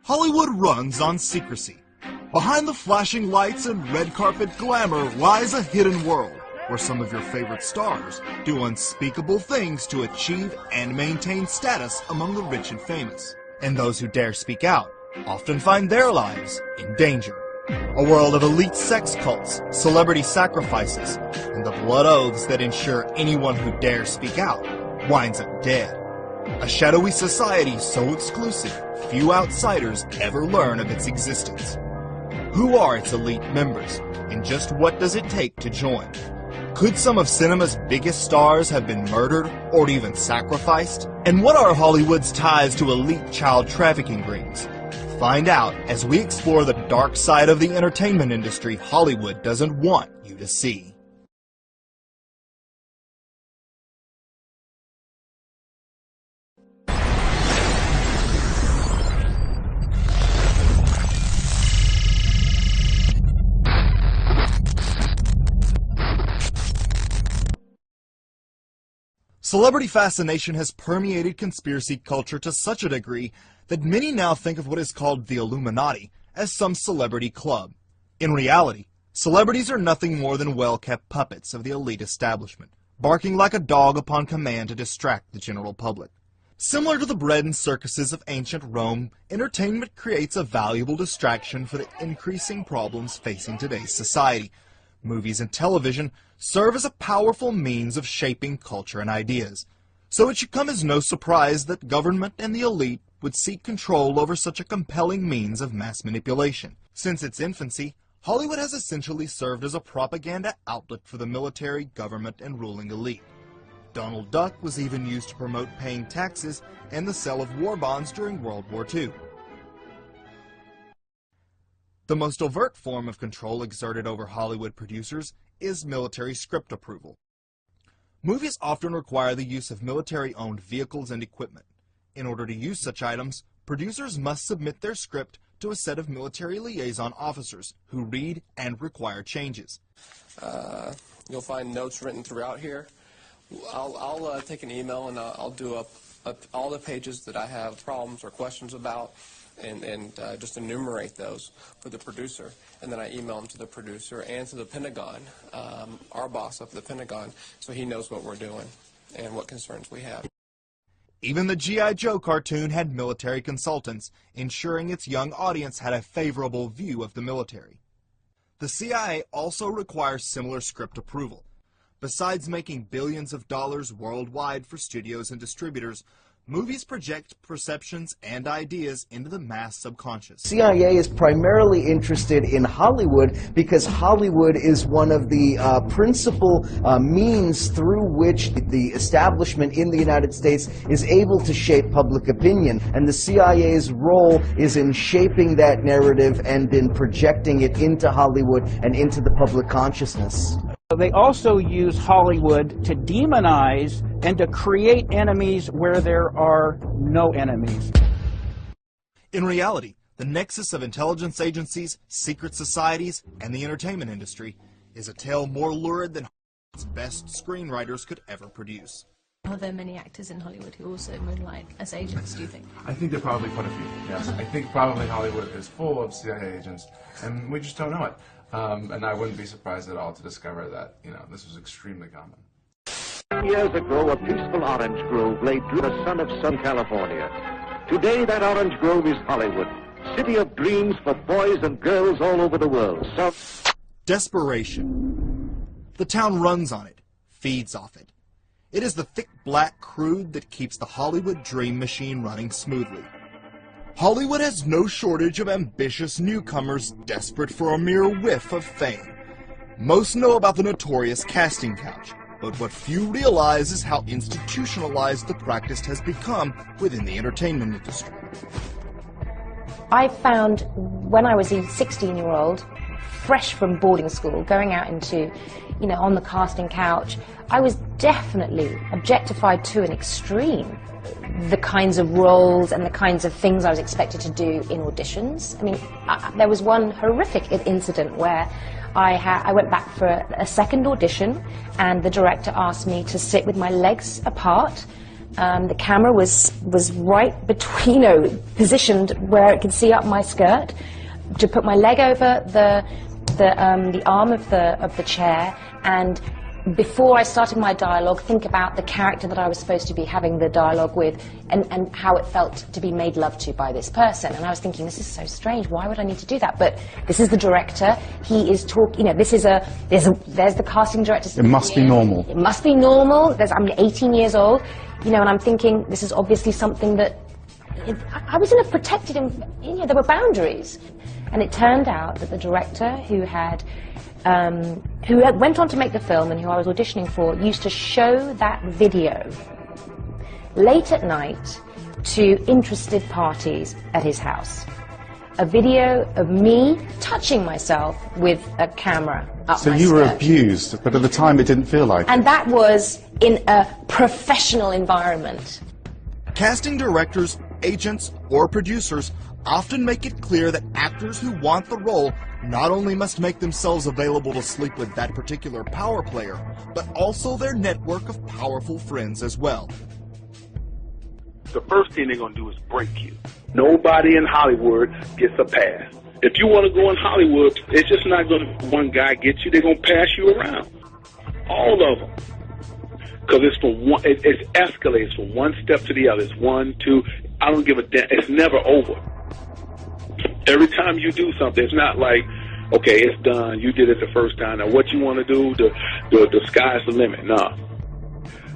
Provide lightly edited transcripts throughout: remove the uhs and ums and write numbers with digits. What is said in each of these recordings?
Hollywood runs on secrecy. Behind the flashing lights and red carpet glamour lies a hidden world where some of your favorite stars do unspeakable things to achieve and maintain status among the rich and famous. And those who dare speak out often find their lives in danger. A world of elite sex cults, celebrity sacrifices, and the blood oaths that ensure anyone who dares speak out winds up dead. A shadowy society so exclusive, few outsiders ever learn of its existence. Who are its elite members, and just what does it take to join? Could some of cinema's biggest stars have been murdered or even sacrificed? And what are Hollywood's ties to elite child trafficking rings? Find out as we explore the dark side of the entertainment industry Hollywood doesn't want you to see. Celebrity fascination has permeated conspiracy culture to such a degree that many now think of what is called the Illuminati as some celebrity club. In reality, celebrities are nothing more than well-kept puppets of the elite establishment, barking like a dog upon command to distract the general public. Similar to the bread and circuses of ancient Rome, entertainment creates a valuable distraction for the increasing problems facing today's society. Movies and television serve as a powerful means of shaping culture and ideas. So it should come as no surprise that government and the elite would seek control over such a compelling means of mass manipulation. Since its infancy, Hollywood has essentially served as a propaganda outlet for the military, government, and ruling elite. Donald Duck was even used to promote paying taxes and the sale of war bonds during World War II. The most overt form of control exerted over Hollywood producers is military script approval. Movies often require the use of military-owned vehicles and equipment. In order to use such items, producers must submit their script to a set of military liaison officers who read and require changes. You'll find notes written throughout here. I'll take an email and I'll do up all the pages that I have problems or questions about, and just enumerate those for the producer, and then I email them to the producer and to the Pentagon, our boss up at the Pentagon, so he knows what we're doing and what concerns we have. Even the G.I. Joe cartoon had military consultants, ensuring its young audience had a favorable view of the military. The CIA also requires similar script approval. Besides making billions of dollars worldwide for studios and distributors, movies project perceptions and ideas into the mass subconscious. CIA is primarily interested in Hollywood because Hollywood is one of the principal means through which the establishment in the United States is able to shape public opinion. And the CIA's role is in shaping that narrative and in projecting it into Hollywood and into the public consciousness. They also use Hollywood to demonize and to create enemies where there are no enemies. In reality, the nexus of intelligence agencies, secret societies, and the entertainment industry is a tale more lurid than Hollywood's best screenwriters could ever produce. Are there many actors in Hollywood who also moonlight as agents, do you think? I think there are probably quite a few, yes. I think probably Hollywood is full of CIA agents, and we just don't know it. And I wouldn't be surprised at all to discover that, this was extremely common. Years ago, a peaceful orange grove lay through the sun of Southern California. Today, that orange grove is Hollywood, city of dreams for boys and girls all over the world. Desperation. The town runs on it, feeds off it. It is the thick black crude that keeps the Hollywood dream machine running smoothly. Hollywood has no shortage of ambitious newcomers desperate for a mere whiff of fame. Most know about the notorious casting couch, but what few realize is how institutionalized the practice has become within the entertainment industry. I found when I was a 16-year-old, fresh from boarding school, going out into, on the casting couch, I was definitely objectified to an extreme. The kinds of roles and the kinds of things I was expected to do in auditions. I mean, there was one horrific incident where I went back for a second audition, and the director asked me to sit with my legs apart The camera was right between, positioned where it could see up my skirt, to put my leg over the arm of the chair, and before I started my dialogue, think about the character that I was supposed to be having the dialogue with, and how it felt to be made love to by this person. And I was thinking, this is so strange, why would I need to do that? But this is the director, he is talking, there's the casting director. It must be normal. It must be normal. I'm 18 years old, and I'm thinking, this is obviously something that, I was in a protected, there were boundaries. And it turned out that the director who went on to make the film and who I was auditioning for used to show that video late at night to interested parties at his house. A video of me touching myself with a camera up my skirt. So you were abused, but at the time it didn't feel like it. And that was in a professional environment. Casting directors, agents, or producers often make it clear that actors who want the role not only must make themselves available to sleep with that particular power player, but also their network of powerful friends as well. The first thing they're going to do is break you. Nobody in Hollywood gets a pass. If you want to go in Hollywood, it's just not going to one guy get you. They're going to pass you around. All of them. Because it's from one, it escalates from one step to the other. It's 1, 2, I don't give a damn. It's never over. Every time you do something, it's not like, okay, it's done, you did it the first time. Now what you want to do, the sky's the limit. Nah.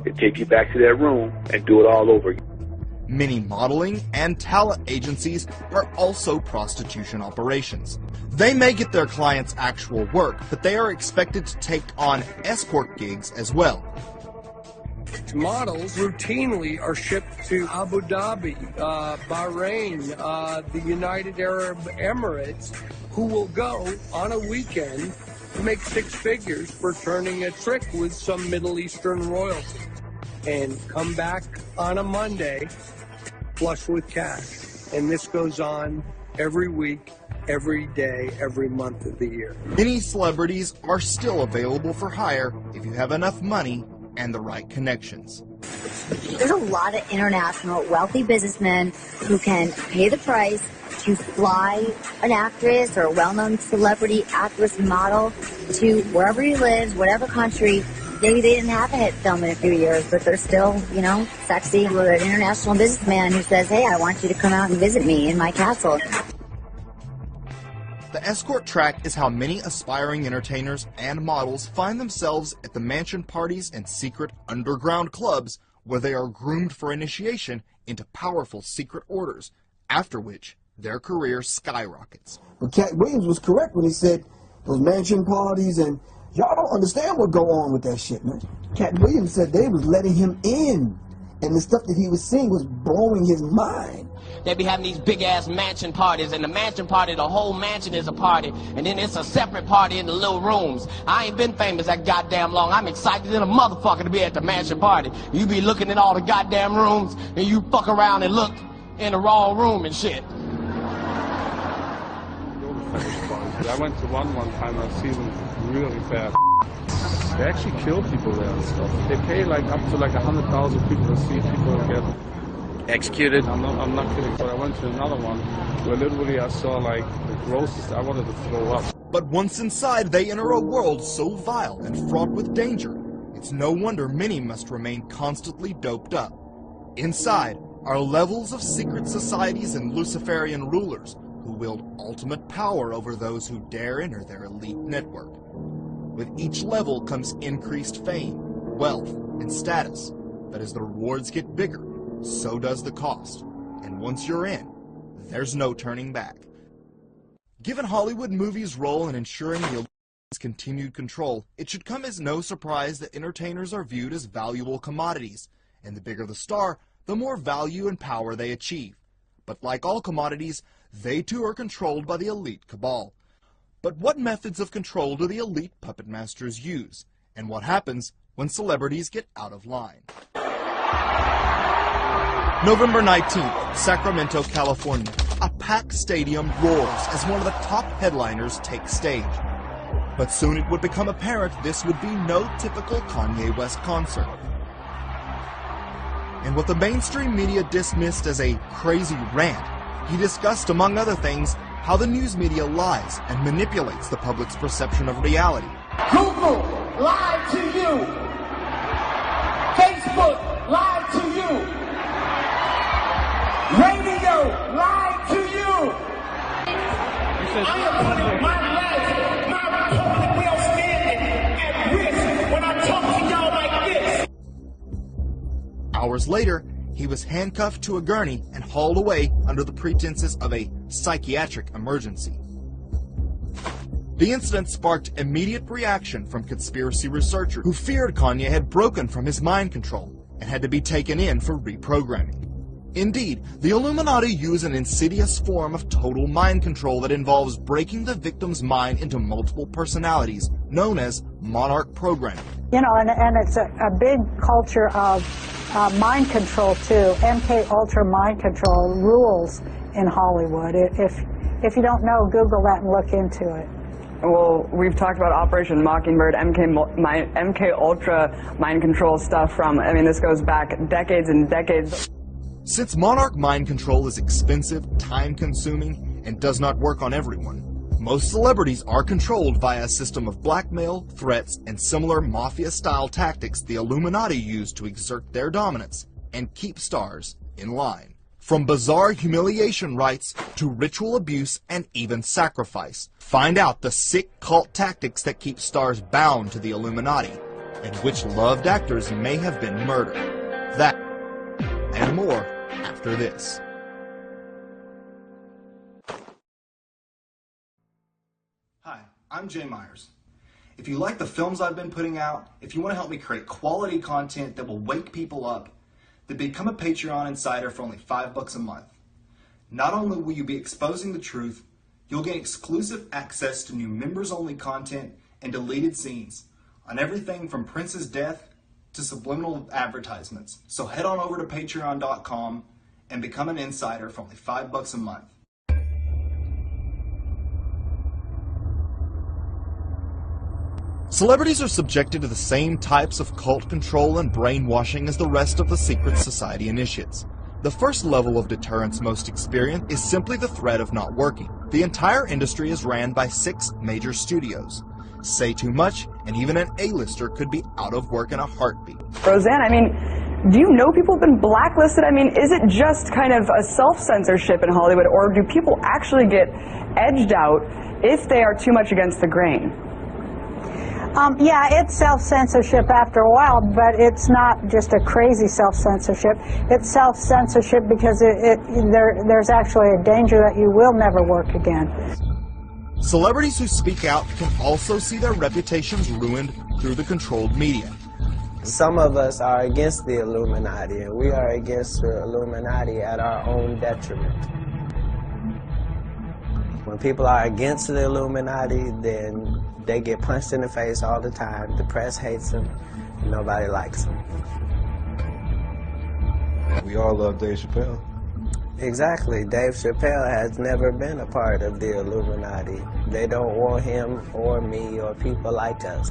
They take you back to that room and do it all over again. Many modeling and talent agencies are also prostitution operations. They may get their clients actual work, but they are expected to take on escort gigs as well. Models routinely are shipped to Abu Dhabi, Bahrain, the United Arab Emirates, who will go on a weekend to make 6 figures for turning a trick with some Middle Eastern royalty and come back on a Monday flush with cash. And this goes on every week, every day, every month of the year. Many celebrities are still available for hire if you have enough money and the right connections. There's a lot of international wealthy businessmen who can pay the price to fly an actress or a well-known celebrity actress model to wherever he lives, whatever country. Maybe they didn't have a hit film in a few years, but they're still, sexy with an international businessman who says, hey, I want you to come out and visit me in my castle. The escort track is how many aspiring entertainers and models find themselves at the mansion parties and secret underground clubs where they are groomed for initiation into powerful secret orders, after which their career skyrockets. But Cat Williams was correct when he said those mansion parties, and y'all don't understand what go on with that shit, man. Cat Williams said they was letting him in, and the stuff that he was seeing was blowing his mind. They be having these big-ass mansion parties, and the mansion party, the whole mansion is a party, and then it's a separate party in the little rooms. I ain't been famous that goddamn long. I'm excited in a motherfucker to be at the mansion party. You be looking at all the goddamn rooms, and you fuck around and look in the wrong room and shit. I went to one time, and I see them really fast. They actually kill people there and stuff. They pay up to 100,000 people to see people get executed. I'm not kidding, but I went to another one where literally I saw the grossest. I wanted to throw up. But once inside, they enter a world so vile and fraught with danger, it's no wonder many must remain constantly doped up. Inside are levels of secret societies and Luciferian rulers who wield ultimate power over those who dare enter their elite network. With each level comes increased fame, wealth, and status, but as the rewards get bigger, so does the cost, and once you're in, there's no turning back. Given Hollywood movies' role in ensuring the elite's continued control, it should come as no surprise that entertainers are viewed as valuable commodities, and the bigger the star, the more value and power they achieve. But like all commodities, they too are controlled by the elite cabal. But what methods of control do the elite puppet masters use, and what happens when celebrities get out of line? November 19th, Sacramento, California. A packed stadium roars as one of the top headliners takes stage. But soon it would become apparent this would be no typical Kanye West concert. and what the mainstream media dismissed as a crazy rant, he discussed, among other things, how the news media lies and manipulates the public's perception of reality. Google lied to you. Facebook lied to you. Radio lied to you. I am putting my life, my public will standing at risk when I talk to y'all like this. Hours later, he was handcuffed to a gurney and hauled away under the pretenses of a psychiatric emergency. The incident sparked immediate reaction from conspiracy researchers who feared Kanye had broken from his mind control and had to be taken in for reprogramming. Indeed, the Illuminati use an insidious form of total mind control that involves breaking the victim's mind into multiple personalities, known as monarch programming. You know, and it's a big culture of mind control too. MK Ultra mind control rules in Hollywood. If you don't know, Google that and look into it. Well, we've talked about Operation Mockingbird, MK Ultra mind control stuff from, I mean, this goes back decades and decades. Since monarch mind control is expensive, time-consuming, and does not work on everyone, most celebrities are controlled via a system of blackmail, threats, and similar mafia-style tactics the Illuminati use to exert their dominance and keep stars in line. From bizarre humiliation rites to ritual abuse and even sacrifice, find out the sick cult tactics that keep stars bound to the Illuminati, and which loved actors may have been murdered. That and more after this. Hi, I'm Jay Myers. If you like the films I've been putting out, if you want to help me create quality content that will wake people up, then become a Patreon Insider for only $5 a month. Not only will you be exposing the truth, you'll gain exclusive access to new members-only content and deleted scenes on everything from Prince's death to subliminal advertisements. So head on over to patreon.com and become an insider for only $5 a month. Celebrities are subjected to the same types of cult control and brainwashing as the rest of the secret society initiates. The first level of deterrence most experienced is simply the threat of not working. The entire industry is ran by 6 major studios. Say too much, and even an A-lister could be out of work in a heartbeat. Roseanne, I mean, do you know people have been blacklisted? I mean, is it just kind of a self-censorship in Hollywood, or do people actually get edged out if they are too much against the grain? Yeah, it's self-censorship after a while, but it's not just a crazy self-censorship. It's self-censorship because there's actually a danger that you will never work again. Celebrities who speak out can also see their reputations ruined through the controlled media. Some of us are against the Illuminati, and we are against the Illuminati at our own detriment. When people are against the Illuminati, then they get punched in the face all the time. The press hates them, and nobody likes them. We all love Dave Chappelle. Exactly. Dave Chappelle has never been a part of the Illuminati. They don't want him or me or people like us.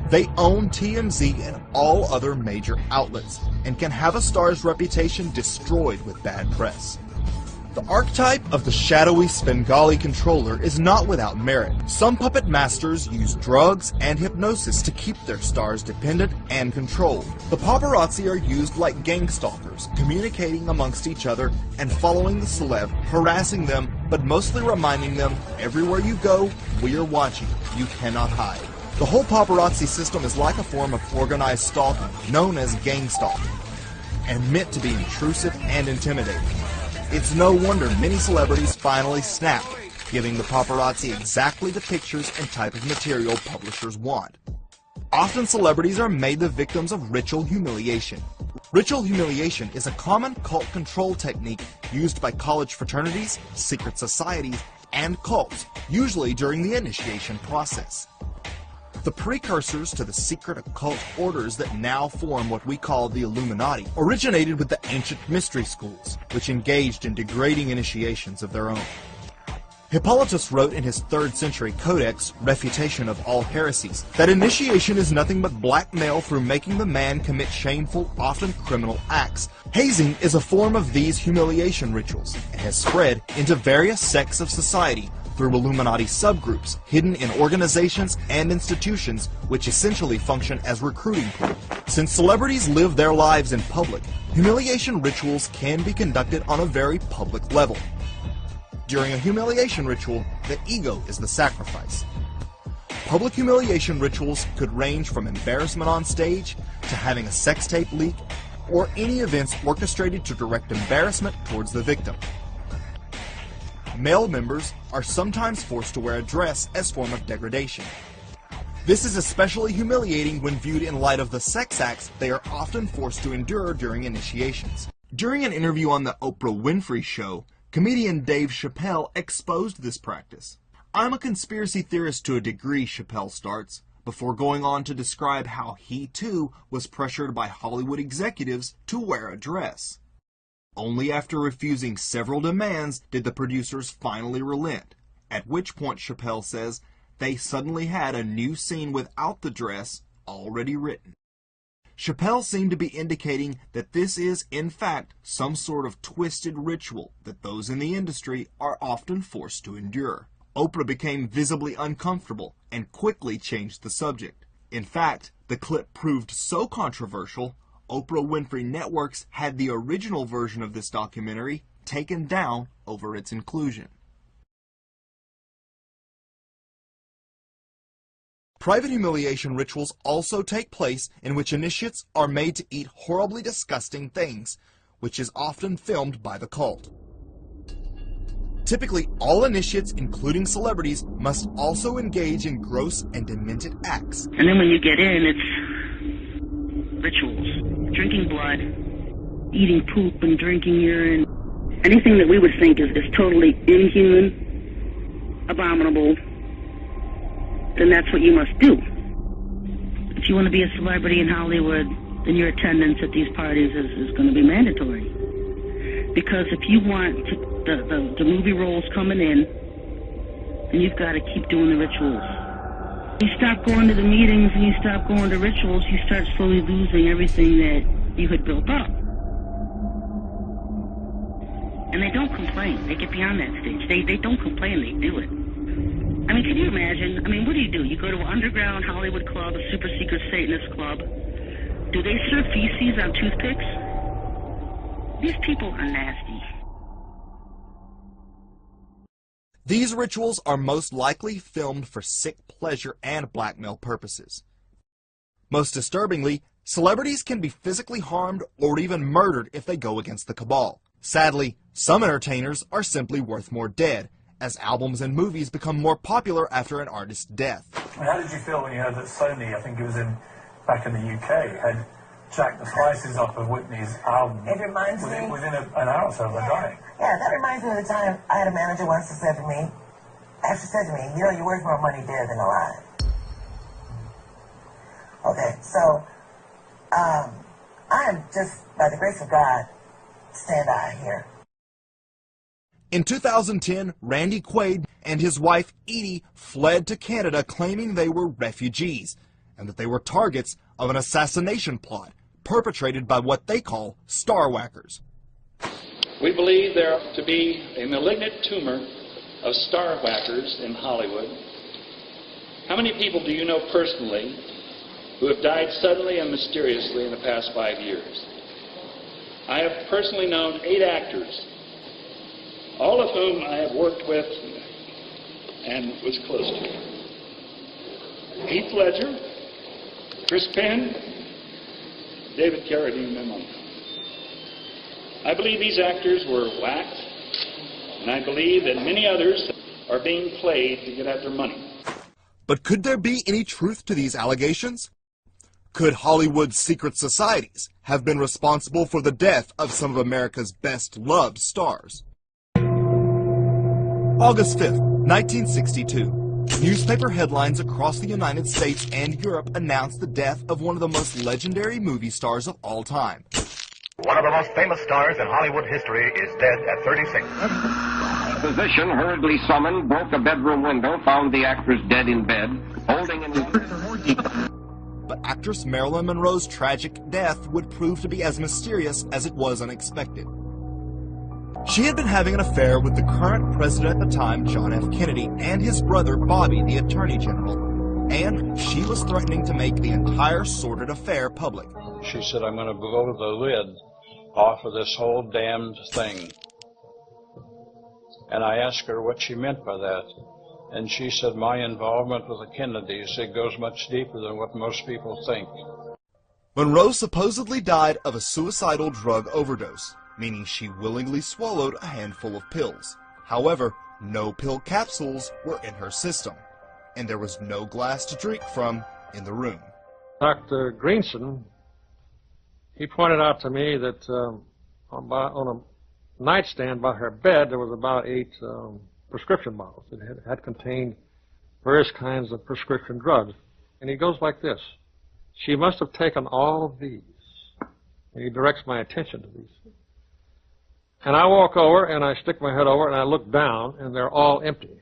They own TMZ and all other major outlets, and can have a star's reputation destroyed with bad press. The archetype of the shadowy Svengali controller is not without merit. Some puppet masters use drugs and hypnosis to keep their stars dependent and controlled. The paparazzi are used like gang stalkers, communicating amongst each other and following the celeb, harassing them, but mostly reminding them, everywhere you go, we are watching. You cannot hide. The whole paparazzi system is like a form of organized stalking, known as gang stalking, and meant to be intrusive and intimidating. It's no wonder many celebrities finally snap, giving the paparazzi exactly the pictures and type of material publishers want. Often celebrities are made the victims of ritual humiliation. Ritual humiliation is a common cult control technique used by college fraternities, secret societies, and cults, usually during the initiation process. The precursors to the secret occult orders that now form what we call the Illuminati originated with the ancient mystery schools, which engaged in degrading initiations of their own. Hippolytus wrote in his 3rd century codex, Refutation of All Heresies, that initiation is nothing but blackmail through making the man commit shameful, often criminal acts. Hazing is a form of these humiliation rituals and has spread into various sects of society through Illuminati subgroups hidden in organizations and institutions which essentially function as recruiting pools. Since celebrities live their lives in public, humiliation rituals can be conducted on a very public level. During a humiliation ritual, the ego is the sacrifice. Public humiliation rituals could range from embarrassment on stage to having a sex tape leak, or any events orchestrated to direct embarrassment towards the victim. Male members are sometimes forced to wear a dress as form of degradation. This is especially humiliating when viewed in light of the sex acts they are often forced to endure during initiations. During an interview on the Oprah Winfrey Show, comedian Dave Chappelle exposed this practice. "I'm a conspiracy theorist to a degree," Chappelle starts, before going on to describe how he too was pressured by Hollywood executives to wear a dress. Only after refusing several demands did the producers finally relent, at which point Chappelle says they suddenly had a new scene without the dress already written. Chappelle seemed to be indicating that this is, in fact, some sort of twisted ritual that those in the industry are often forced to endure. Oprah became visibly uncomfortable and quickly changed the subject. In fact, the clip proved so controversial, Oprah Winfrey Networks had the original version of this documentary taken down over its inclusion. Private humiliation rituals also take place in which initiates are made to eat horribly disgusting things, which is often filmed by the cult. Typically, all initiates, including celebrities, must also engage in gross and demented acts. And then when you get in, it's rituals. Drinking blood, eating poop and drinking urine. Anything that we would think is totally inhuman, abominable, then that's what you must do. If you want to be a celebrity in Hollywood, then your attendance at these parties is going to be mandatory. Because if you want the movie roles coming in, then you've got to keep doing the rituals. You stop going to the meetings and you stop going to rituals, you start slowly losing everything that you had built up. And they don't complain. They get beyond that stage. They don't complain, they do it. I mean, can you imagine? I mean, what do? You go to an underground Hollywood club, a super secret Satanist club. Do they serve feces on toothpicks? These people are nasty. These rituals are most likely filmed for sick pleasure and blackmail purposes. Most disturbingly, celebrities can be physically harmed or even murdered if they go against the cabal. Sadly, some entertainers are simply worth more dead, as albums and movies become more popular after an artist's death. How did you feel when you heard that Sony, I think it was back in the UK, had jacked the prices up of Whitney's album? It reminds me... Within an hour or so of her dying. Yeah, that reminds me of the time I had a manager once who said to me, you know, you're worth more money dead than alive. Okay, so, I am just, by the grace of God, stand I here. In 2010, Randy Quaid and his wife Edie fled to Canada claiming they were refugees and that they were targets of an assassination plot perpetrated by what they call star whackers. We believe there to be a malignant tumor of star whackers in Hollywood. How many people do you know personally who have died suddenly and mysteriously in the past 5 years? I have personally known 8 actors, all of whom I have worked with and was close to. Heath Ledger, Chris Penn, David Carradine among them. I believe these actors were whacked, and I believe that many others are being played to get at their money. But could there be any truth to these allegations? Could Hollywood's secret societies have been responsible for the death of some of America's best-loved stars? August 5th, 1962. Newspaper headlines across the United States and Europe announced the death of one of the most legendary movie stars of all time. One of the most famous stars in Hollywood history is dead at 36. physician, hurriedly summoned, broke a bedroom window, found the actress dead in bed, holding in his... But actress Marilyn Monroe's tragic death would prove to be as mysterious as it was unexpected. She had been having an affair with the current president at the time, John F. Kennedy, and his brother, Bobby, the Attorney General, and she was threatening to make the entire sordid affair public. She said, I'm going to blow the lid off of this whole damned thing. And I asked her what she meant by that. And she said, my involvement with the Kennedys, it goes much deeper than what most people think. Monroe supposedly died of a suicidal drug overdose, meaning she willingly swallowed a handful of pills. However, no pill capsules were in her system, and there was no glass to drink from in the room. Dr. Greenson, he pointed out to me that on a nightstand by her bed there was about 8 prescription bottles that had contained various kinds of prescription drugs. And he goes like this: she must have taken all of these. And he directs my attention to these. And I walk over and I stick my head over and I look down and they're all empty.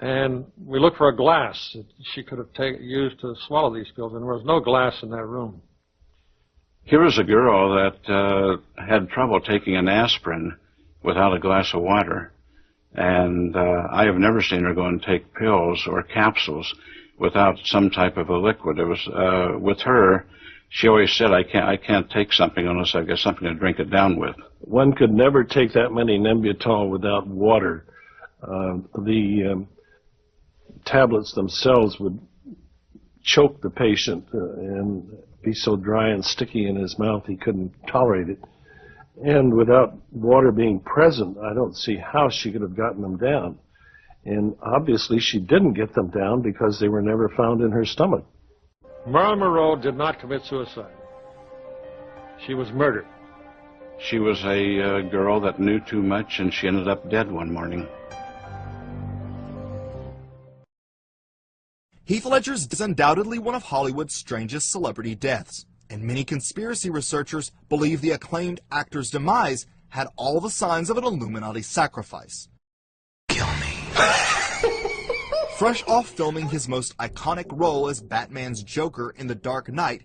And we look for a glass that she could have used to swallow these pills, and there was no glass in that room. Here was a girl that had trouble taking an aspirin without a glass of water. And I have never seen her go and take pills or capsules without some type of a liquid. It was with her, she always said, I can't take something unless I've got something to drink it down with. One could never take that many Nembutal without water. The tablets themselves would choke the patient and be so dry and sticky in his mouth he couldn't tolerate it. And without water being present, I don't see how she could have gotten them down. And obviously she didn't get them down because they were never found in her stomach. Marilyn Monroe did not commit suicide. She was murdered. She was a girl that knew too much, and she ended up dead one morning. Heath Ledger's is undoubtedly one of Hollywood's strangest celebrity deaths, and many conspiracy researchers believe the acclaimed actor's demise had all the signs of an Illuminati sacrifice. Kill me. Fresh off filming his most iconic role as Batman's Joker in The Dark Knight,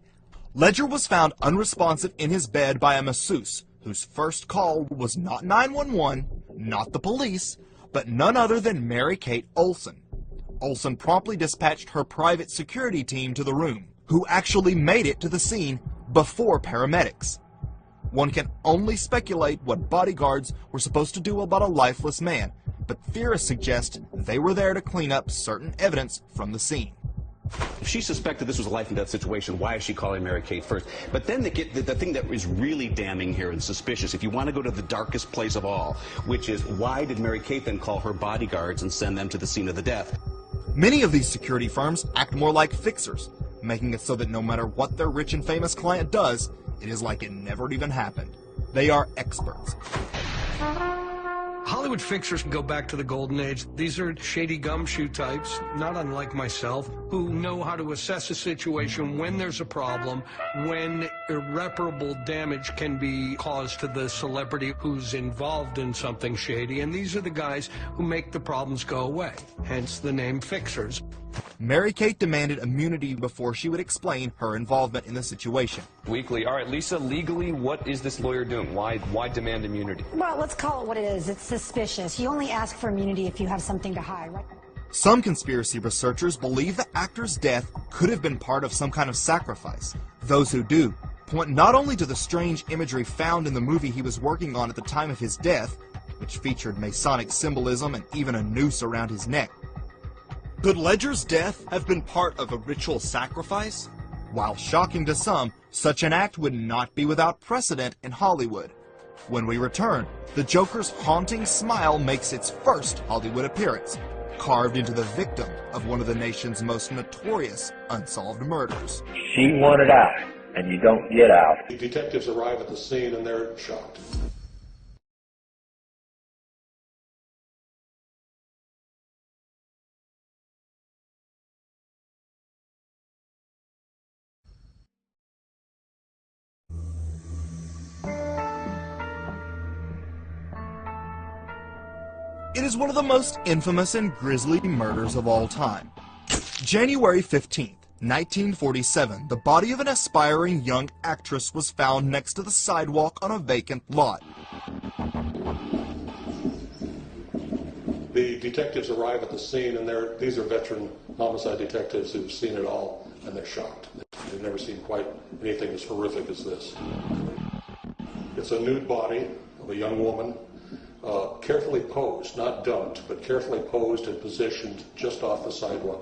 Ledger was found unresponsive in his bed by a masseuse whose first call was not 911, not the police, but none other than Mary Kate Olsen. Olsen promptly dispatched her private security team to the room, who actually made it to the scene before paramedics. One can only speculate what bodyguards were supposed to do about a lifeless man, but theorists suggest they were there to clean up certain evidence from the scene. If she suspected this was a life and death situation, why is she calling Mary Kate first? But then the thing that is really damning here and suspicious, if you want to go to the darkest place of all, which is why did Mary Kate then call her bodyguards and send them to the scene of the death? Many of these security firms act more like fixers, making it so that no matter what their rich and famous client does, it is like it never even happened. They are experts. Hollywood fixers can go back to the golden age. These are shady gumshoe types, not unlike myself, who know how to assess a situation when there's a problem, when irreparable damage can be caused to the celebrity who's involved in something shady, and these are the guys who make the problems go away, hence the name fixers. Mary Kate demanded immunity before she would explain her involvement in the situation. Weekly. All right, Lisa, legally, what is this lawyer doing? Why demand immunity? Well, let's call it what it is. It's suspicious. You only ask for immunity if you have something to hide, right? Some conspiracy researchers believe the actor's death could have been part of some kind of sacrifice. Those who do point not only to the strange imagery found in the movie he was working on at the time of his death, which featured Masonic symbolism and even a noose around his neck. Could Ledger's death have been part of a ritual sacrifice? While shocking to some, such an act would not be without precedent in Hollywood. When we return, the Joker's haunting smile makes its first Hollywood appearance, carved into the victim of one of the nation's most notorious unsolved murders. She wanted out, and you don't get out. The detectives arrive at the scene and they're shocked. It is one of the most infamous and grisly murders of all time. January 15th, 1947, the body of an aspiring young actress was found next to the sidewalk on a vacant lot. The detectives arrive at the scene, and these are veteran homicide detectives who've seen it all, and they're shocked. They've never seen quite anything as horrific as this. It's a nude body of a young woman, carefully posed, not dumped, but carefully posed and positioned just off the sidewalk.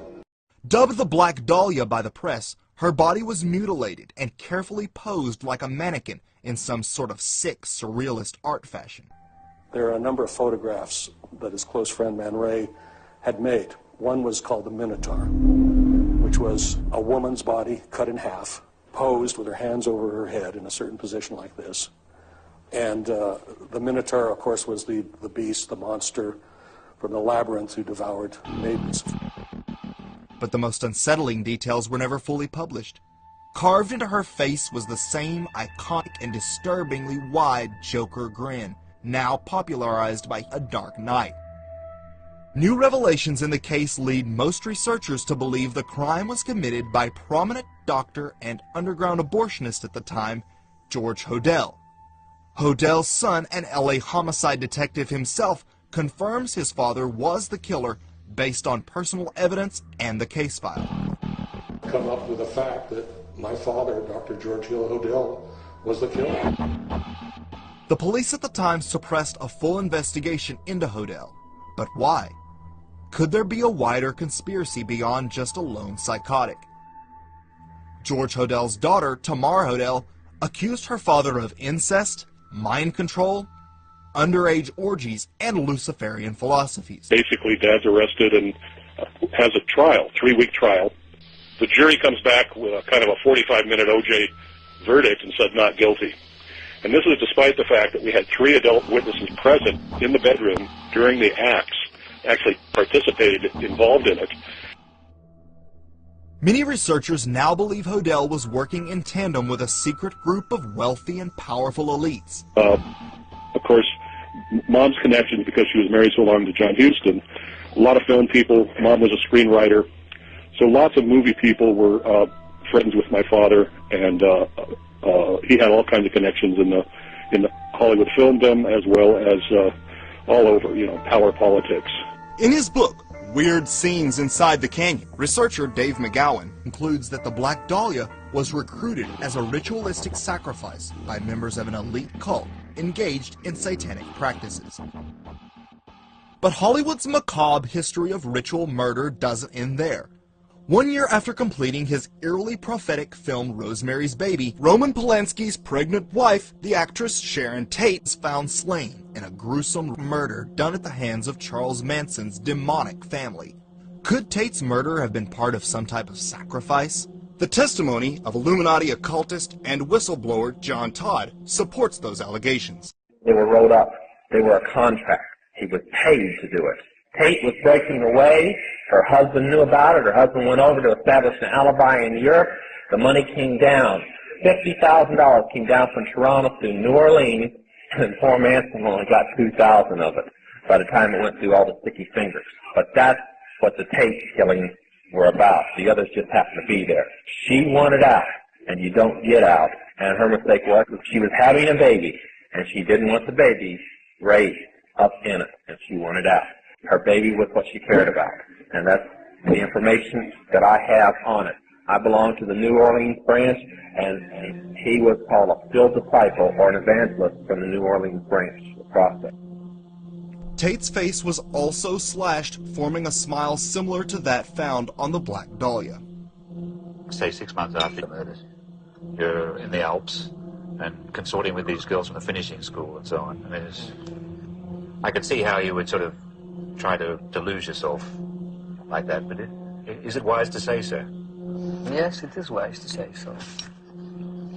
Dubbed the Black Dahlia by the press, her body was mutilated and carefully posed like a mannequin in some sort of sick, surrealist art fashion. There are a number of photographs that his close friend Man Ray had made. One was called the Minotaur, which was a woman's body cut in half, posed with her hands over her head in a certain position like this. And the Minotaur, of course, was the beast, the monster from the labyrinth who devoured maidens. But the most unsettling details were never fully published. Carved into her face was the same iconic and disturbingly wide Joker grin, now popularized by A Dark Knight. New revelations in the case lead most researchers to believe the crime was committed by prominent doctor and underground abortionist at the time, George Hodel. Hodel's son, an LA homicide detective himself, confirms his father was the killer based on personal evidence and the case file. Come up with the fact that my father, Dr. George Hill Hodel, was the killer. The police at the time suppressed a full investigation into Hodel. But why? Could there be a wider conspiracy beyond just a lone psychotic? George Hodel's daughter, Tamar Hodel, accused her father of incest, mind control, underage orgies, and Luciferian philosophies. Basically, Dad's arrested and has a trial, 3-week trial. The jury comes back with a kind of a 45-minute OJ verdict and said not guilty. And this is despite the fact that we had 3 adult witnesses present in the bedroom during the acts, actually participated, involved in it. Many researchers now believe Hodel was working in tandem with a secret group of wealthy and powerful elites. Of course, Mom's connections, because she was married so long to John Huston, a lot of film people. Mom was a screenwriter, so lots of movie people were friends with my father, and he had all kinds of connections in the Hollywood filmdom as well as all over, power politics. In his book, Weird Scenes Inside the Canyon, researcher Dave McGowan concludes that the Black Dahlia was recruited as a ritualistic sacrifice by members of an elite cult engaged in satanic practices. But Hollywood's macabre history of ritual murder doesn't end there. 1 year after completing his eerily prophetic film Rosemary's Baby, Roman Polanski's pregnant wife, the actress Sharon Tate, is found slain in a gruesome murder done at the hands of Charles Manson's demonic family. Could Tate's murder have been part of some type of sacrifice? The testimony of Illuminati occultist and whistleblower John Todd supports those allegations. They were rolled up. They were a contract. He was paid to do it. Tate was breaking away. Her husband knew about it. Her husband went over to establish an alibi in Europe. The money came down. $50,000 came down from Toronto to New Orleans, and poor Manson only got $2,000 of it by the time it went through all the sticky fingers. But that's what the Tate killings were about. The others just happened to be there. She wanted out, and you don't get out. And her mistake was she was having a baby, and she didn't want the baby raised up in it, and she wanted out. Her baby was what she cared about, and that's the information that I have on it. I belong to the New Orleans branch, and he was called a still disciple or an evangelist from the New Orleans branch across it. Tate's face was also slashed, forming a smile similar to that found on the Black Dahlia. Say 6 months after the murders, you're in the Alps and consorting with these girls from the finishing school and so on. I mean, I could see how you would sort of try to delude yourself like that, but is it wise to say so? Yes, it is wise to say so.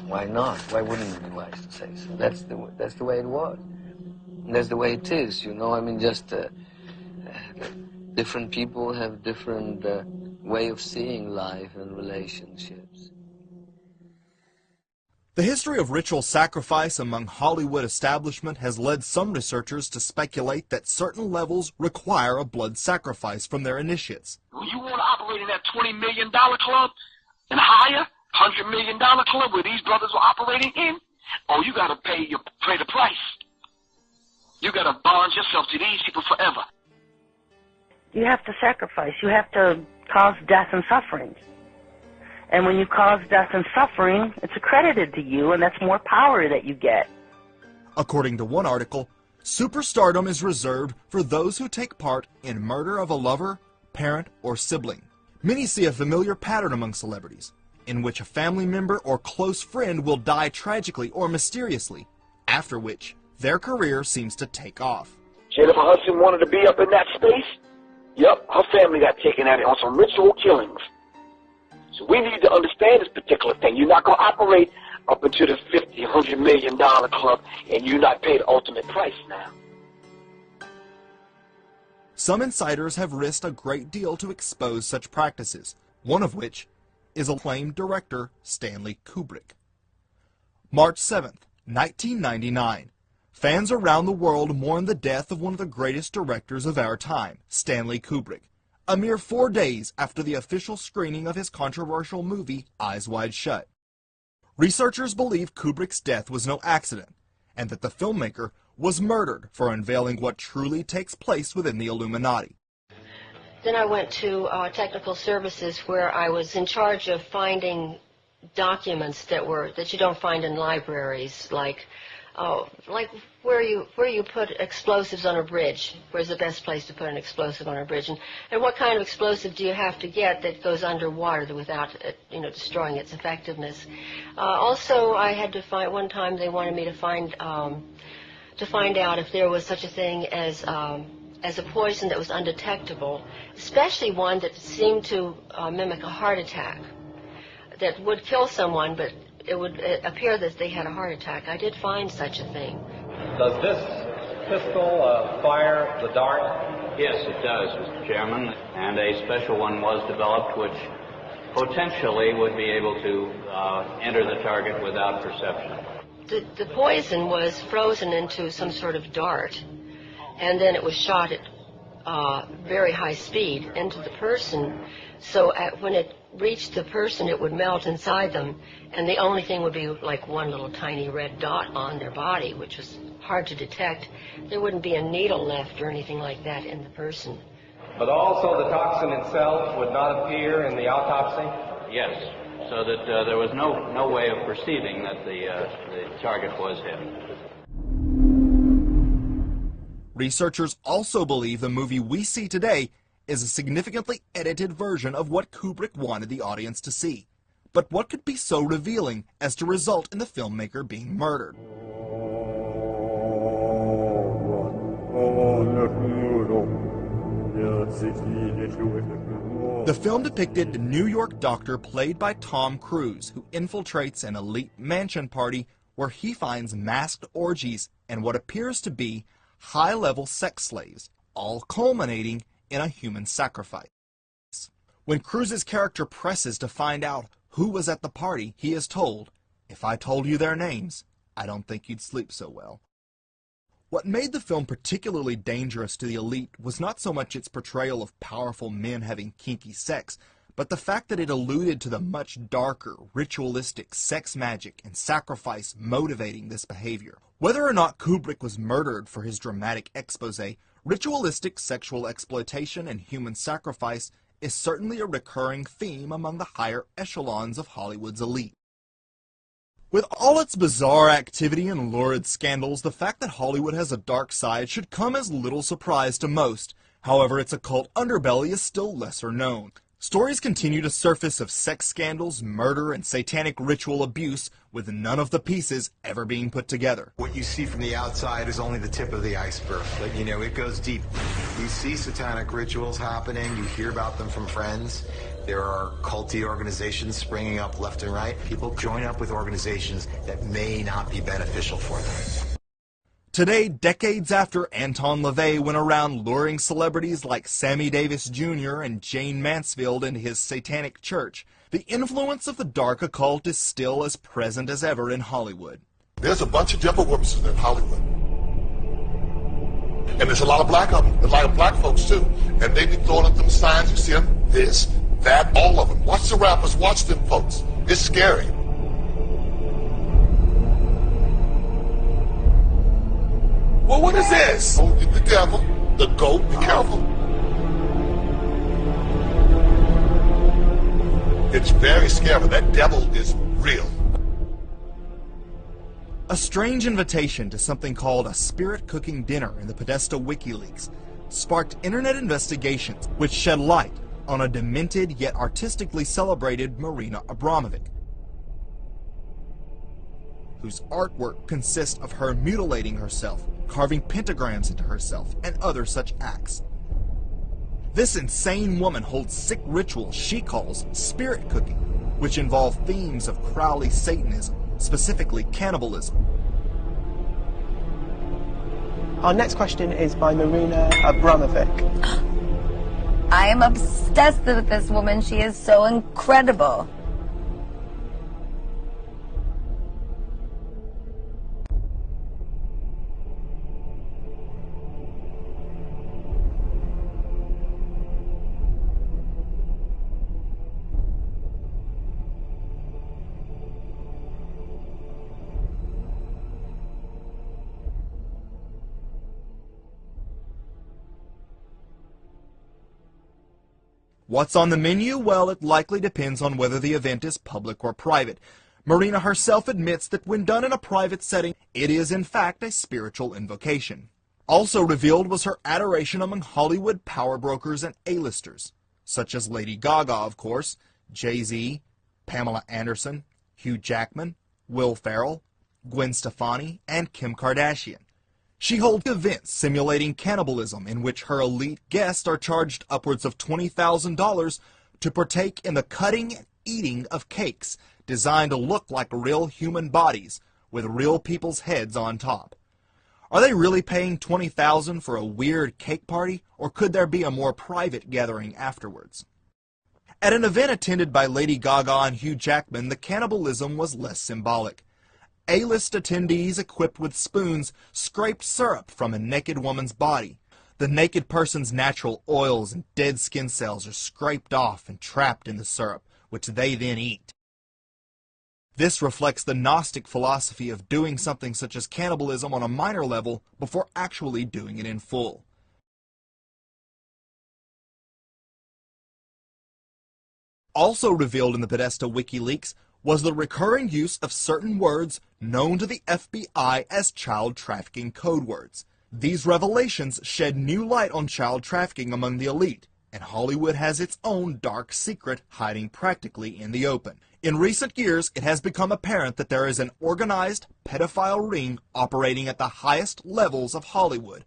Why not? Why wouldn't it be wise to say so? That's the way it was. And that's the way it is, I mean, just different people have different way of seeing life and relationships. The history of ritual sacrifice among Hollywood establishment has led some researchers to speculate that certain levels require a blood sacrifice from their initiates. When you want to operate in that $20 million club and higher, $100 million club where these brothers were operating in, oh, you got to pay the price. You got to bond yourself to these people forever. You have to sacrifice. You have to cause death and suffering. And when you cause death and suffering, it's accredited to you, and that's more power that you get. According to one article, superstardom is reserved for those who take part in murder of a lover, parent, or sibling. Many see a familiar pattern among celebrities, in which a family member or close friend will die tragically or mysteriously, after which their career seems to take off. Jennifer Hudson wanted to be up in that space. Yep, her family got taken at it on some ritual killings. So we need to understand this particular thing. You're not going to operate up into the $50, $100 million club and you not pay the ultimate price now. Some insiders have risked a great deal to expose such practices, one of which is acclaimed director Stanley Kubrick. March 7th, 1999. Fans around the world mourn the death of one of the greatest directors of our time, Stanley Kubrick, a mere 4 days after the official screening of his controversial movie Eyes Wide Shut. Researchers believe Kubrick's death was no accident, and that the filmmaker was murdered for unveiling what truly takes place within the Illuminati. Then I went to technical services, where I was in charge of finding documents that you don't find in libraries, like where you put explosives on a bridge. Where's the best place to put an explosive on a bridge, and what kind of explosive do you have to get that goes underwater without destroying its effectiveness. Also, I had to find, one time they wanted me to find out if there was such a thing as a poison that was undetectable, especially one that seemed to mimic a heart attack, that would kill someone, but it would appear that they had a heart attack. I did find such a thing. Does this pistol fire the dart? Yes, it does, Mr. Chairman, and a special one was developed which potentially would be able to enter the target without perception. The poison was frozen into some sort of dart, and then it was shot at very high speed into the person, so when it reached the person, it would melt inside them, and the only thing would be like one little tiny red dot on their body, which was hard to detect. There wouldn't be a needle left or anything like that in the person. But also the toxin itself would not appear in the autopsy? Yes, so that there was no way of perceiving that the target was hit. Researchers also believe the movie we see today is a significantly edited version of what Kubrick wanted the audience to see. But what could be so revealing as to result in the filmmaker being murdered? The film depicted a New York doctor played by Tom Cruise, who infiltrates an elite mansion party where he finds masked orgies and what appears to be high-level sex slaves, all culminating in a human sacrifice. When Cruise's character presses to find out who was at the party, he is told, "If I told you their names, I don't think you'd sleep so well." What made the film particularly dangerous to the elite was not so much its portrayal of powerful men having kinky sex, but the fact that it alluded to the much darker, ritualistic sex magic and sacrifice motivating this behavior. Whether or not Kubrick was murdered for his dramatic expose, ritualistic sexual exploitation and human sacrifice is certainly a recurring theme among the higher echelons of Hollywood's elite. With all its bizarre activity and lurid scandals, the fact that Hollywood has a dark side should come as little surprise to most. However, its occult underbelly is still lesser known. Stories continue to surface of sex scandals, murder, and satanic ritual abuse, with none of the pieces ever being put together. What you see from the outside is only the tip of the iceberg, but it goes deep. You see satanic rituals happening, you hear about them from friends. There are culty organizations springing up left and right. People join up with organizations that may not be beneficial for them. Today, decades after Anton LaVey went around luring celebrities like Sammy Davis Jr. and Jane Mansfield into his satanic church, the influence of the dark occult is still as present as ever in Hollywood. There's a bunch of devil worshippers in Hollywood. And there's a lot of black of them, a lot of black folks too. And they be throwing up them signs, you see them, this, that, all of them. Watch the rappers, watch them folks. It's scary. Well, what is this? Oh, the devil, the goat, be careful. It's very scary. That devil is real. A strange invitation to something called a spirit cooking dinner in the Podesta WikiLeaks sparked internet investigations which shed light on a demented yet artistically celebrated Marina Abramovic, whose artwork consists of her mutilating herself, carving pentagrams into herself, and other such acts. This insane woman holds sick rituals she calls spirit cooking, which involve themes of Crowley Satanism, specifically cannibalism. Our next question is by Marina Abramovic. I am obsessed with this woman. She is so incredible. What's on the menu? Well, it likely depends on whether the event is public or private. Marina herself admits that when done in a private setting, it is in fact a spiritual invocation. Also revealed was her adoration among Hollywood power brokers and A-listers, such as Lady Gaga, of course, Jay-Z, Pamela Anderson, Hugh Jackman, Will Ferrell, Gwen Stefani, and Kim Kardashian. She holds events simulating cannibalism in which her elite guests are charged upwards of $20,000 to partake in the cutting and eating of cakes designed to look like real human bodies with real people's heads on top. Are they really paying $20,000 for a weird cake party, or could there be a more private gathering afterwards? At an event attended by Lady Gaga and Hugh Jackman, the cannibalism was less symbolic. A-list attendees equipped with spoons scraped syrup from a naked woman's body. The naked person's natural oils and dead skin cells are scraped off and trapped in the syrup, which they then eat. This reflects the Gnostic philosophy of doing something such as cannibalism on a minor level before actually doing it in full. Also revealed in the Podesta WikiLeaks was the recurring use of certain words known to the FBI as child trafficking code words. These revelations shed new light on child trafficking among the elite, and Hollywood has its own dark secret hiding practically in the open. In recent years, it has become apparent that there is an organized pedophile ring operating at the highest levels of Hollywood,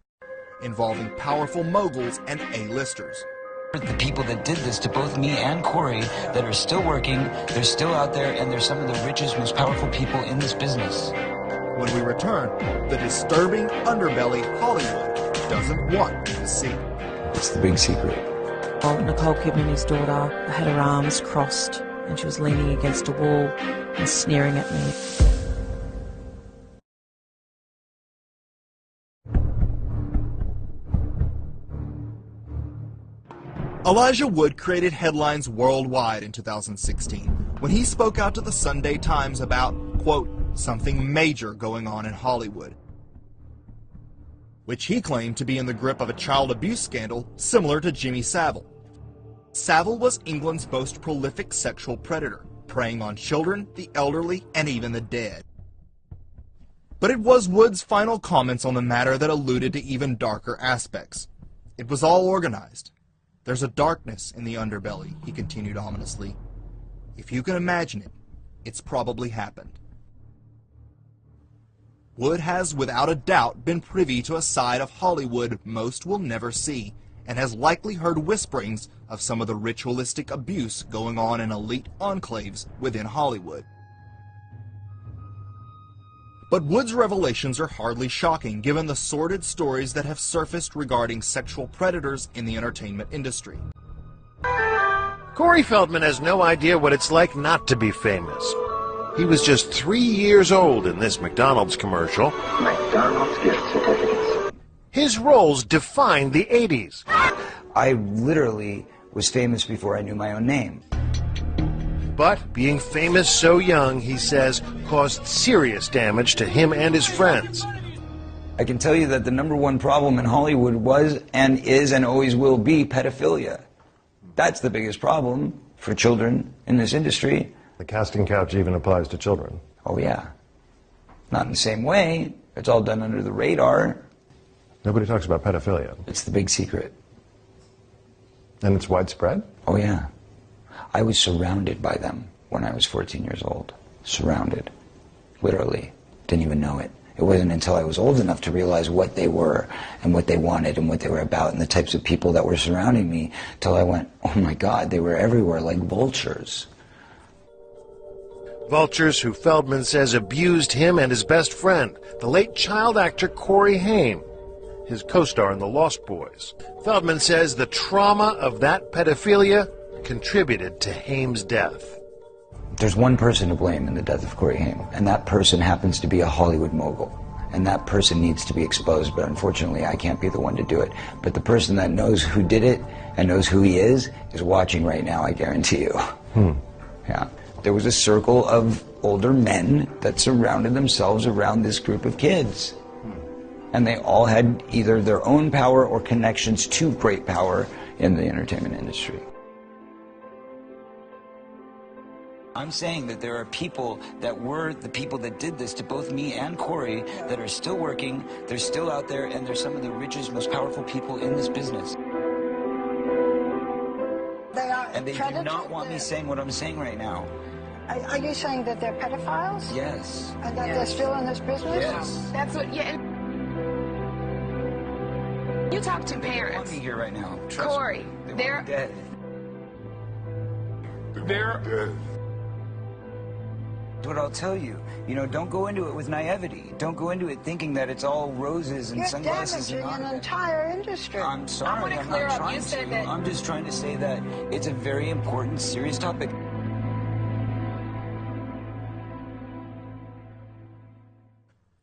involving powerful moguls and A-listers. The people that did this to both me and Corey that are still working, they're still out there, and they're some of the richest, most powerful people in this business. When we return, the disturbing underbelly Hollywood doesn't want you to see. What's the big secret? Well, Nicole Kidman's daughter had her arms crossed and she was leaning against a wall and sneering at me. Elijah Wood created headlines worldwide in 2016 when he spoke out to the Sunday Times about, quote, something major going on in Hollywood, which he claimed to be in the grip of a child abuse scandal similar to Jimmy Savile. Savile was England's most prolific sexual predator, preying on children, the elderly, and even the dead. But it was Wood's final comments on the matter that alluded to even darker aspects. It was all organized. There's a darkness in the underbelly, he continued ominously. If you can imagine it, it's probably happened. Wood has without a doubt been privy to a side of Hollywood most will never see, and has likely heard whisperings of some of the ritualistic abuse going on in elite enclaves within Hollywood. But Wood's revelations are hardly shocking given the sordid stories that have surfaced regarding sexual predators in the entertainment industry. Corey Feldman has no idea what it's like not to be famous. He was just 3 years old in this McDonald's commercial. McDonald's gift certificates. His roles defined the 80s. I literally was famous before I knew my own name. But being famous so young, he says, caused serious damage to him and his friends. I can tell you that the #1 problem in Hollywood was and is and always will be pedophilia. That's the biggest problem for children in this industry. The casting couch even applies to children. Oh, yeah. Not in the same way. It's all done under the radar. Nobody talks about pedophilia. It's the big secret. And it's widespread? Oh, yeah. I was surrounded by them when I was 14 years old. Surrounded. Literally. Didn't even know it. It wasn't until I was old enough to realize what they were and what they wanted and what they were about and the types of people that were surrounding me till I went, oh my God, they were everywhere like vultures. Vultures who Feldman says abused him and his best friend, the late child actor Corey Haim, his co-star in The Lost Boys. Feldman says the trauma of that pedophilia contributed to Haim's death. There's one person to blame in the death of Corey Haim, and that person happens to be a Hollywood mogul. And that person needs to be exposed, but unfortunately I can't be the one to do it. But the person that knows who did it and knows who he is watching right now, I guarantee you. Yeah. There was a circle of older men that surrounded themselves around this group of kids. And they all had either their own power or connections to great power in the entertainment industry. I'm saying that there are people that were the people that did this to both me and Corey that are still working, they're still out there, and they're some of the richest, most powerful people in this business. And they do not want me saying what I'm saying right now. Are you saying that they're pedophiles? Yes. And that they're still in this business? Yes. That's what, yeah. You talk to parents. They want me here right now. Trust Corey, me. they're dead. They're dead. What I'll tell you, don't go into it with naivety. Don't go into it thinking that it's all roses and You're sunglasses and damaging an entire industry. I'm sorry, I'm not trying to. I'm just trying to say that it's a very important, serious topic.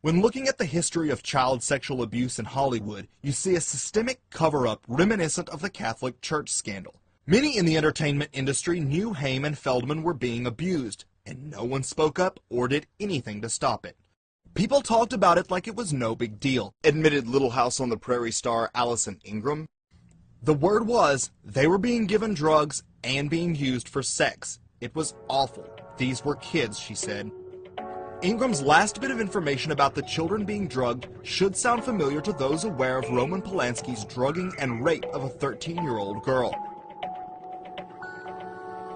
When looking at the history of child sexual abuse in Hollywood, you see a systemic cover-up reminiscent of the Catholic Church scandal. Many in the entertainment industry knew Haim and Feldman were being abused, and no one spoke up or did anything to stop it. People talked about it like it was no big deal, admitted Little House on the Prairie star Allison Ingram. The word was, they were being given drugs and being used for sex. It was awful. These were kids, she said. Ingram's last bit of information about the children being drugged should sound familiar to those aware of Roman Polanski's drugging and rape of a 13-year-old girl.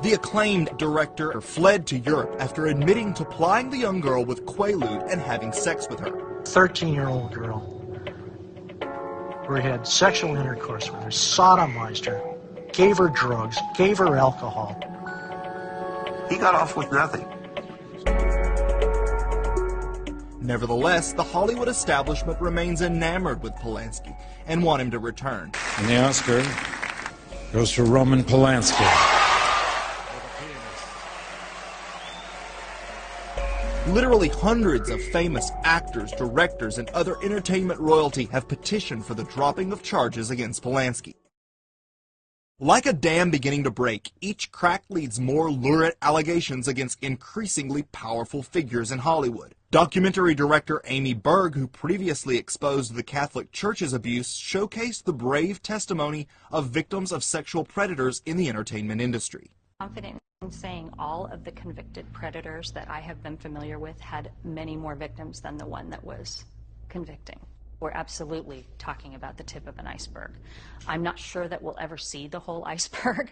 The acclaimed director fled to Europe after admitting to plying the young girl with Quaalude and having sex with her. 13-year-old girl, where he had sexual intercourse with her, sodomized her, gave her drugs, gave her alcohol. He got off with nothing. Nevertheless, the Hollywood establishment remains enamored with Polanski and want him to return. And the Oscar goes to Roman Polanski. Literally hundreds of famous actors, directors, and other entertainment royalty have petitioned for the dropping of charges against Polanski. Like a dam beginning to break, each crack leads more lurid allegations against increasingly powerful figures in Hollywood. Documentary director Amy Berg, who previously exposed the Catholic Church's abuse, showcased the brave testimony of victims of sexual predators in the entertainment industry. Confident in saying all of the convicted predators that I have been familiar with had many more victims than the one that was convicting. We're absolutely talking about the tip of an iceberg. I'm not sure that we'll ever see the whole iceberg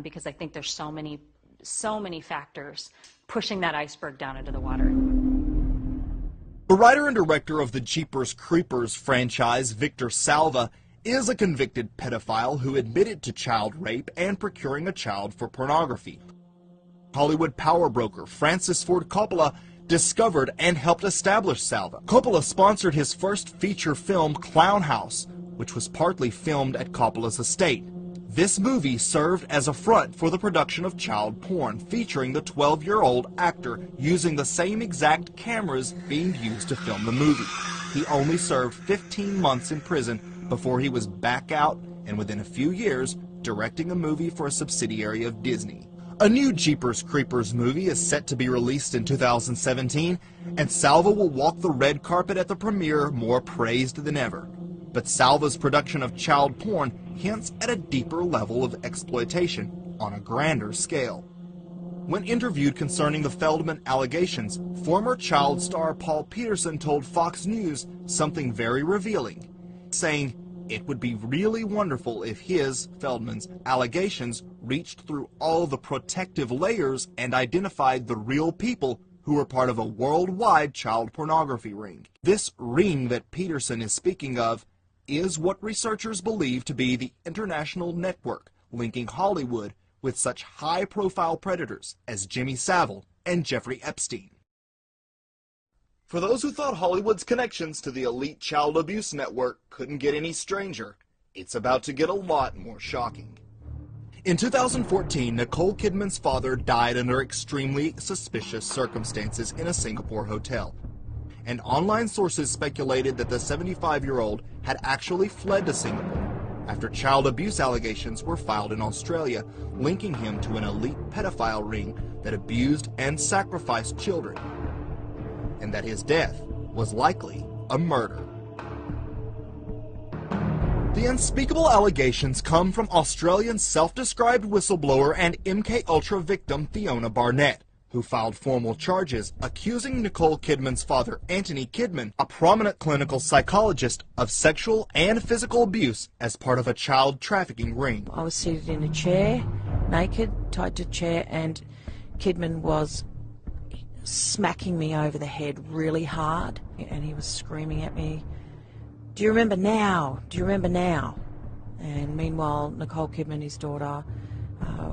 because I think there's so many factors pushing that iceberg down into the water. The writer and director of the Jeepers Creepers franchise, Victor Salva, is a convicted pedophile who admitted to child rape and procuring a child for pornography. Hollywood power broker Francis Ford Coppola discovered and helped establish Salva. Coppola sponsored his first feature film, Clown House, which was partly filmed at Coppola's estate. This movie served as a front for the production of child porn, featuring the 12-year-old actor using the same exact cameras being used to film the movie. He only served 15 months in prison before he was back out, and within a few years, directing a movie for a subsidiary of Disney. A new Jeepers Creepers movie is set to be released in 2017, and Salva will walk the red carpet at the premiere more praised than ever. But Salva's production of child porn hints at a deeper level of exploitation on a grander scale. When interviewed concerning the Feldman allegations, former child star Paul Peterson told Fox News something very revealing, saying it would be really wonderful if his, Feldman's, allegations reached through all the protective layers and identified the real people who were part of a worldwide child pornography ring. This ring that Peterson is speaking of is what researchers believe to be the international network linking Hollywood with such high-profile predators as Jimmy Savile and Jeffrey Epstein. For those who thought Hollywood's connections to the elite child abuse network couldn't get any stranger, it's about to get a lot more shocking. In 2014, Nicole Kidman's father died under extremely suspicious circumstances in a Singapore hotel, and online sources speculated that the 75-year-old had actually fled to Singapore after child abuse allegations were filed in Australia, linking him to an elite pedophile ring that abused and sacrificed children, and that his death was likely a murder. The unspeakable allegations come from Australian self-described whistleblower and MKUltra victim Fiona Barnett, who filed formal charges accusing Nicole Kidman's father, Anthony Kidman, a prominent clinical psychologist, of sexual and physical abuse as part of a child trafficking ring. I was seated in a chair, naked, tied to a chair, and Kidman was smacking me over the head really hard, and he was screaming at me, "Do you remember now? Do you remember now?" And meanwhile, Nicole Kidman, his daughter,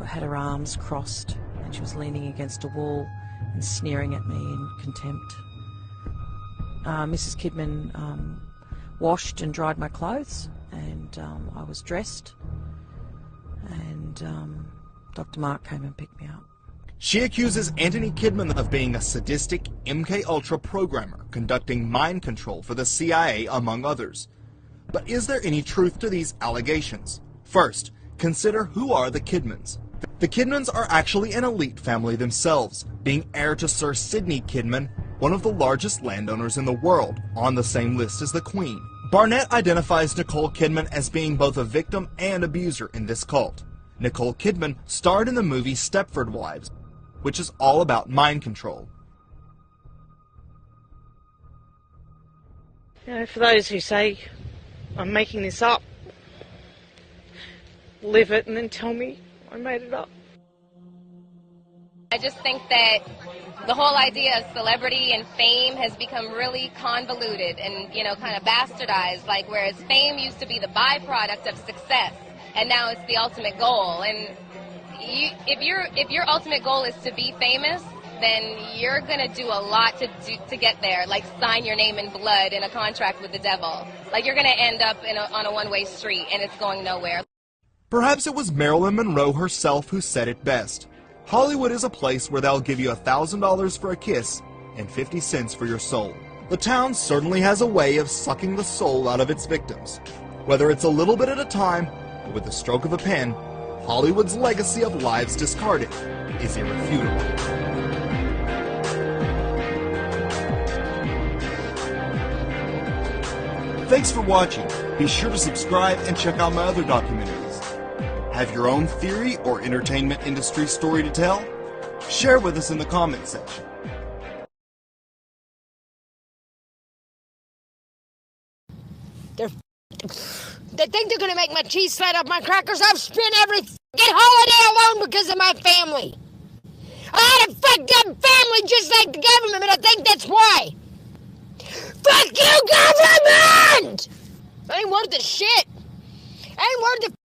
had her arms crossed, and she was leaning against a wall and sneering at me in contempt. Mrs. Kidman washed and dried my clothes, and I was dressed, and Dr. Mark came and picked me up. She accuses Anthony Kidman of being a sadistic MKUltra programmer conducting mind control for the CIA, among others. But is there any truth to these allegations? First, consider who are the Kidmans. The Kidmans are actually an elite family themselves, being heir to Sir Sidney Kidman, one of the largest landowners in the world, on the same list as the Queen. Barnett identifies Nicole Kidman as being both a victim and abuser in this cult. Nicole Kidman starred in the movie Stepford Wives, which is all about mind control. You know, for those who say I'm making this up, live it and then tell me I made it up. I just think that the whole idea of celebrity and fame has become really convoluted and, you know, kind of bastardized, like whereas fame used to be the byproduct of success, and now it's the ultimate goal. And if your ultimate goal is to be famous, then you're going to do a lot to get there, like sign your name in blood in a contract with the devil. Like you're going to end up on a one-way street, and it's going nowhere. Perhaps it was Marilyn Monroe herself who said it best. Hollywood is a place where they'll give you $1,000 for a kiss and 50 cents for your soul. The town certainly has a way of sucking the soul out of its victims. Whether it's a little bit at a time or with the stroke of a pen, Hollywood's legacy of lives discarded is irrefutable. Thanks for watching. Be sure to subscribe and check out my other documentaries. Have your own theory or entertainment industry story to tell? Share with us in the comments section. They think they're going to make my cheese slide off my crackers. I've spent every holiday alone because of my family. I had a fucked up family just like the government, and I think that's why. Fuck you, government! I ain't worth the shit. I ain't worth the